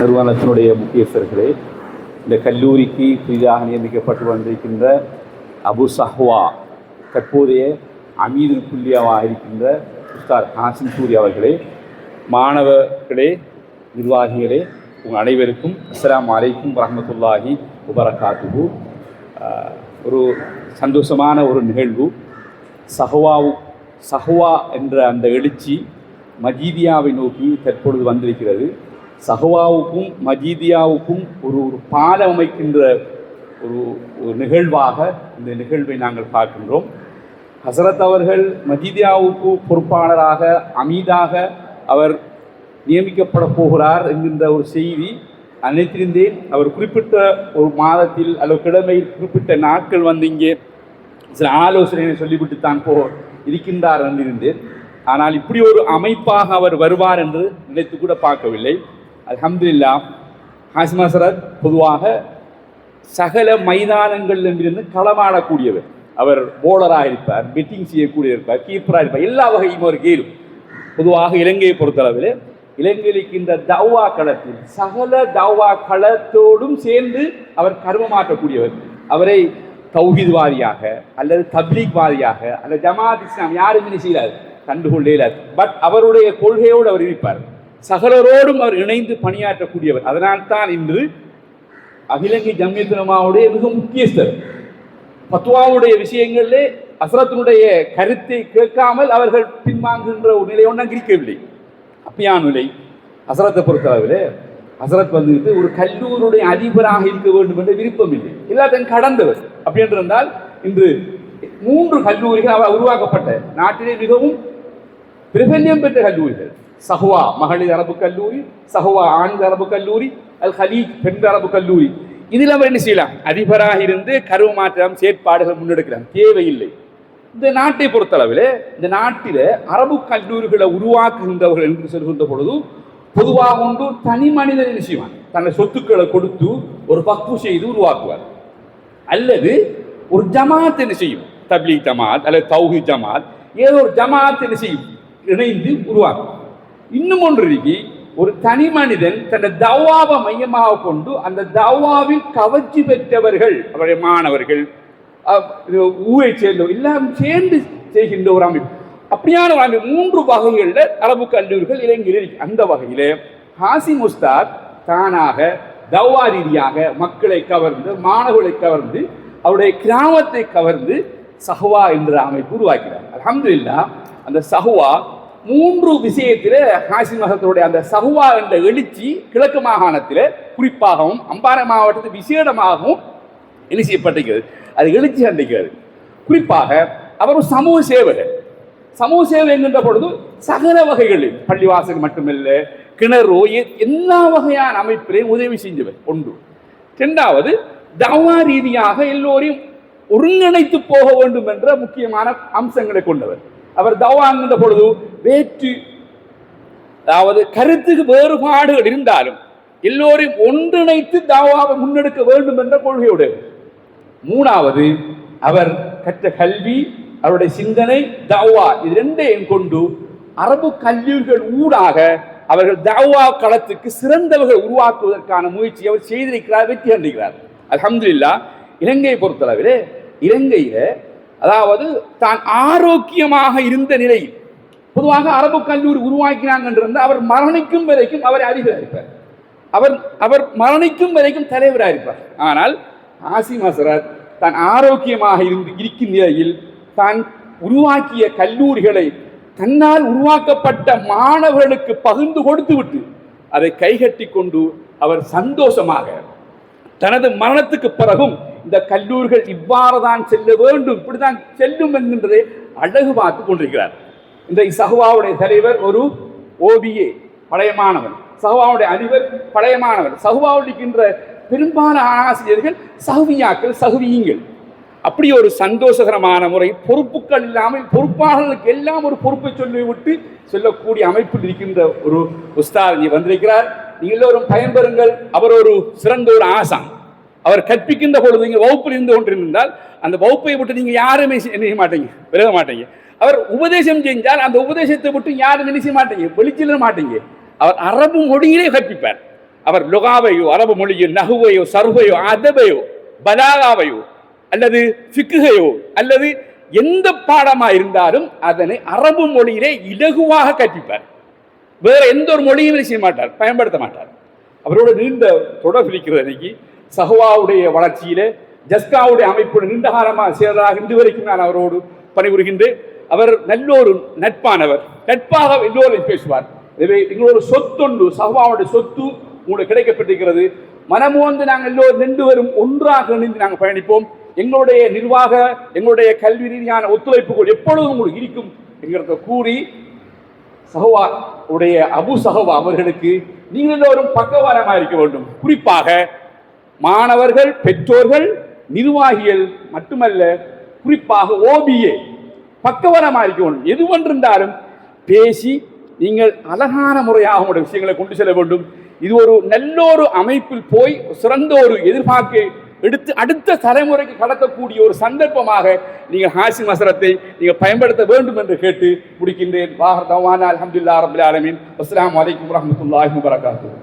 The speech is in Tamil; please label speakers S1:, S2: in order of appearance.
S1: நிறுவனத்தினுடைய முக்கியஸ்தர்களே, இந்த கல்லூரிக்கு புதிதாக நியமிக்கப்பட்டு வந்திருக்கின்ற அபு சஹ்வா, தற்போதைய அமீதுல் குல்லியாவாக இருக்கின்ற உஸ்தாத் ஹாசிம் சூரி அவர்களே, மாணவர்களே, நிர்வாகிகளே, உங்கள் அனைவருக்கும் அஸ்ஸலாமு அலைக்கும் வரஹ்மத்துல்லாஹி வபரகாத்துஹு. ஒரு சந்தோஷமான ஒரு நிகழ்வு. சஹ்வா என்ற அந்த எழுச்சி மஜீதியாவை நோக்கி தற்பொழுது வந்திருக்கிறது. சஹ்வாவுக்கும் மஜீதியாவுக்கும் ஒரு பாலம் அமைக்கின்ற ஒரு நிகழ்வாக இந்த நிகழ்வை நாங்கள் பார்க்கின்றோம். ஹசரத் அவர்கள் மஜீதியாவுக்கு பொறுப்பாளராக, அமீதாக அவர் நியமிக்கப்பட போகிறார் என்கின்ற ஒரு செய்தி நினைத்திருந்தேன். அவர் குறிப்பிட்ட ஒரு மாதத்தில் அல்லது கிழமையில் குறிப்பிட்ட நாட்கள் வந்து இங்கே சில ஆலோசனைகளை சொல்லிவிட்டு தான் இருக்கின்றார் என்றிருந்தேன். ஆனால் இப்படி ஒரு அமைப்பாக அவர் வருவார் என்று நினைத்து கூட பார்க்கவில்லை. அல்ஹம்துலில்லாஹ். ஹாசிம் ஹசரத் பொதுவாக சகல மைதானங்களிலிருந்து களமாடக்கூடியவர். அவர் போலராக இருப்பார், பெட்டிங் செய்யக்கூடிய இருப்பார், கீப்பராக இருப்பார், எல்லா வகையும் அவர் கேளும். பொதுவாக இலங்கையை பொறுத்தளவில் இலங்கையில் இருக்கின்ற தவ்வா களத்தில் சகல தவ்வா களத்தோடும் சேர்ந்து அவர் கர்மமாற்றக்கூடியவர். அவரை தௌஹீத்வாதியாக அல்லது தப்லீக்வாதியாக அல்லது ஜமாத் இஸ்லாம் யாருமே செய்கிறார் கண்டுகொள்ளேலார். பட் அவருடைய கொள்கையோடு அவர் இருப்பார். சகலரோடும் அவர் இணைந்து பணியாற்றக்கூடியவர். அதனால்தான் இன்று அகில இலங்கை ஜம்மியத் உலமாவுடைய மிக முக்கியஸ்தர். ஃபத்வாவுடைய விஷயங்களிலே ஹஸ்ரத்தினுடைய கருத்தை கேட்காமல் அவர்கள் பின்வாங்குகின்ற ஒரு நிலை ஒன்றும் இருக்கவில்லை. அப்படியான நிலை ஹஸ்ரத்தை பொறுத்தளவில் ஹஸ்ரத் வந்துட்டு ஒரு கல்லூரியுடைய அதிபராக இருக்க வேண்டும் என்ற விருப்பம் இல்லை, எல்லாத்தையும் கடந்தவர். அப்படி என்றிருந்தால் இன்று 3 கல்லூரிகள் அவர் உருவாக்கப்பட்ட நாட்டிலே மிகவும் பிரபல்யம் பெற்ற கல்லூரிகள். சஹ்வா மகளிர் அரபு கல்லூரி, சஹ்வா ஆண்கள் அரபு கல்லூரி, அல் ஹலீஜ் பெண் அரபு கல்லூரி. இதில் அவர் என்ன செய்யலாம்? அதிபராக இருந்து கருவ மாற்றம் செயற்பாடுகள் முன்னெடுக்கலாம், தேவையில்லை. இந்த நாட்டை பொறுத்தளவில் இந்த நாட்டில் அரபு கல்லூரிகளை உருவாக்குகின்றவர்கள் என்று சொல்கின்ற பொழுது பொதுவாக ஒன்று தனி மனிதன் என்ன செய்வான்? தன்னை சொத்துக்களை கொடுத்து ஒரு பக்வு செய்து உருவாக்குவார். அல்லது ஒரு ஜமாத் என்ன செய்யும்? தப்லீக் ஜமாத் அல்லது தௌஹீத் ஜமாத், ஏதோ ஒரு ஜமாத் என்ன செய்யும்? இணைந்து உருவாக்கும். இன்னும் ஒன்று இருக்கு, ஒரு தனி மனிதன் தன்னை தவ்வாவை மையமாக கொண்டு அந்த தவ்வாவில் கவர்ச்சி பெற்றவர்கள், அவருடைய மாணவர்கள், ஊரை சேர்ந்தவர் எல்லாம் சேர்ந்து செய்கின்ற ஒரு அமைப்பு. அப்படியான ஒரு அமைப்பு 3 வகைகளில் அரபு கல்லூரிகள் இலங்கையில் இருக்கு. அந்த வகையில் ஹாசிம் உஸ்தாத் தானாக தவ்வா ரீதியாக மக்களை கவர்ந்து, மாணவர்களை கவர்ந்து, அவருடைய கிராமத்தை கவர்ந்து சஹ்வா என்ற அமைப்பு உருவாக்கிறார். அல்ஹம்துலில்லாஹ். அந்த சஹ்வா 3 விஷயத்தில் ஹாசிம் ஹசரத்துடைய அந்த சஹ்வா என்ற எழுச்சி கிழக்கு மாகாணத்தில் குறிப்பாகவும் அம்பாறை மாவட்டத்தில் விசேடமாகவும் என்ன செய்யப்பட்டிருக்கிறது, அது எழுச்சி கண்டிக்கிறது. குறிப்பாக அவர் ஒரு சமூக சேவகர். சமூக சேவை என்கின்ற பொழுது சகல வகைகளில் பள்ளிவாசல் மட்டுமல்ல, கிணறு, எல்லா வகையான அமைப்பிலையும் உதவி செஞ்சவர் ஒன்று. 2வது தவ்வா ரீதியாக எல்லோரையும் ஒருங்கிணைத்து போக வேண்டும் என்ற முக்கியமான அம்சங்களை கொண்டவர். அவர் தவ்வா என்கின்ற பொழுது அதாவது கருத்துக்கு வேறுபாடுகள் இருந்தாலும் எல்லோரையும் ஒன்றிணைத்து தவ்வாவை முன்னெடுக்க வேண்டும் என்ற கொள்கையுடையவர். 3வது அவர் கற்ற கல்வி, அவருடைய சிந்தனை, தவ்வா, இது 2ஐயும் கொண்டு அரபு கல்லூரிகள் ஊடாக அவர்கள் தவ்வா களத்துக்கு சிறந்தவர்கள் உருவாக்குவதற்கான முயற்சி அவர் செய்திருக்கிறார், வெற்றி கண்டிருக்கிறார். அல்ஹம்துலில்லாஹ். இலங்கையை பொறுத்தளவில் இலங்கையில அதாவது தான் ஆரோக்கியமாக இருந்த நிலையில் பொதுவாக அரபு கல்லூரி உருவாக்கினாங்க என்றிருந்தால் அவர் மரணிக்கும் வரைக்கும் அவர் அதிபராக இருப்பார், அவர் மரணிக்கும் வரைக்கும் தலைவராக இருப்பார். ஆனால் ஹாசிம் ஹசரத் தான் ஆரோக்கியமாக இருக்கும் நிலையில் தான் உருவாக்கிய கல்லூரிகளை தன்னால் உருவாக்கப்பட்ட மாணவர்களுக்கு பகிர்ந்து கொடுத்து விட்டு அதை கைகட்டி கொண்டு அவர் சந்தோஷமாக தனது மரணத்துக்கு பிறகும் இந்த கல்லூரிகள் இவ்வாறு தான் செல்ல வேண்டும், இப்படிதான் செல்லும் என்கின்றதை அழகு பார்த்து கொண்டிருக்கிறார். இந்த சஹ்வாவுடைய தலைவர் ஒரு OBA பழைய மாணவன், சஹ்வாவுடைய அதிபர் பழைய மாணவர், சஹ்வாவில் இருக்கின்ற பெரும்பாலான ஆசிரியர்கள் சஹ்வியாக்கள், சஹ்வியீங்கள். அப்படி ஒரு சந்தோஷகரமான முறை, பொறுப்புகள் இல்லாமல் பொறுப்பாளர்களுக்கு எல்லாம் ஒரு பொறுப்பை சொல்லிவிட்டு சொல்லக்கூடிய அமைப்பில் இருக்கின்ற ஒரு உஸ்தாத் வந்திருக்கிறார். நீங்கள் எல்லோரும் பயன்பெறுங்கள். அவர் ஒரு சிறந்த ஒரு ஆசான். அவர் கற்பிக்கின்ற பொழுது நீங்கள் வகுப்பில் இருந்து கொண்டிருந்தால் அந்த வகுப்பை விட்டு நீங்கள் யாருமே செய்ய மாட்டீங்க, விலக மாட்டீங்க. அவர் உபதேசம் செஞ்சால் அந்த உபதேசத்தை விட்டு யாரும் என்ன செய்ய மாட்டீங்க, வெளிச்சிட மாட்டீங்க. அவர் அரபு மொழியிலே கற்பிப்பார். அவர் லுகாவையோ அரபு மொழியோ நகுவையோ சர்வையோ அதபையோ பலாகாவையோ அல்லது ஃபிக்குகையோ அல்லது எந்த பாடமா இருந்தாலும் அதனை அரபு மொழியிலே இலகுவாக கற்பிப்பார். வேற எந்த ஒரு மொழியும் செய்ய மாட்டார், பயன்படுத்த மாட்டார். அவரோட நீண்ட தொடர்பு இருக்கிறது. இன்னைக்கு சஹ்வாவுடைய வளர்ச்சியிலே ஜஸ்காவுடைய அமைப்போடு நீண்டகாலமாக சேர்ந்ததாக இன்று வரைக்கும் நான் அவரோடு பணிபுரிகின்றேன். அவர் நல்ல ஒரு நட்பானவர், நட்பாக எல்லோரும் பேசுவார். எனவே எங்களோட சொத்துண்டு, சஹ்வாவுடைய சொத்து உங்களுக்கு கிடைக்கப்பட்டிருக்கிறது. மனமோந்து நாங்கள் எல்லோரும் ரெண்டு பேரும் ஒன்றாக இணைந்து நாங்கள் பயணிப்போம். எங்களுடைய நிர்வாக, எங்களுடைய கல்வி ரீதியான ஒத்துழைப்புகள் எப்பொழுதும் உங்களுக்கு இருக்கும் என்கிறத கூறி, சஹ்வா உடைய அபு சஹ்வா அவர்களுக்கு நீங்கள் எல்லோரும் பக்கவாரமாக இருக்க வேண்டும். குறிப்பாக மாணவர்கள், பெற்றோர்கள், நிர்வாகிகள் மட்டுமல்ல, குறிப்பாக ஓபிஏ பக்கவாரமாக இருக்க வேண்டும். எது ஒன்றிருந்தாலும் பேசி நீங்கள் அழகான முறையாக உங்களுடைய விஷயங்களை கொண்டு செல்ல வேண்டும். இது ஒரு நல்ல ஒரு அமைப்பில் போய் சிறந்த ஒரு எதிர்பார்க்க எடுத்து அடுத்த தலைமுறைக்கு கடத்தக்கூடிய ஒரு சந்தர்ப்பமாக நீங்கள் ஹாசிம் மசரத்தை நீங்கள் பயன்படுத்த வேண்டும் என்று கேட்டு முடிக்கின்றேன். வாஹர் தவானா அல்ஹம்துலில்லாஹி ரப்பில் ஆலமீன். அஸ்ஸலாமு அலைக்கும் வரஹ்மத்துல்லாஹி வபரகாத்துஹு.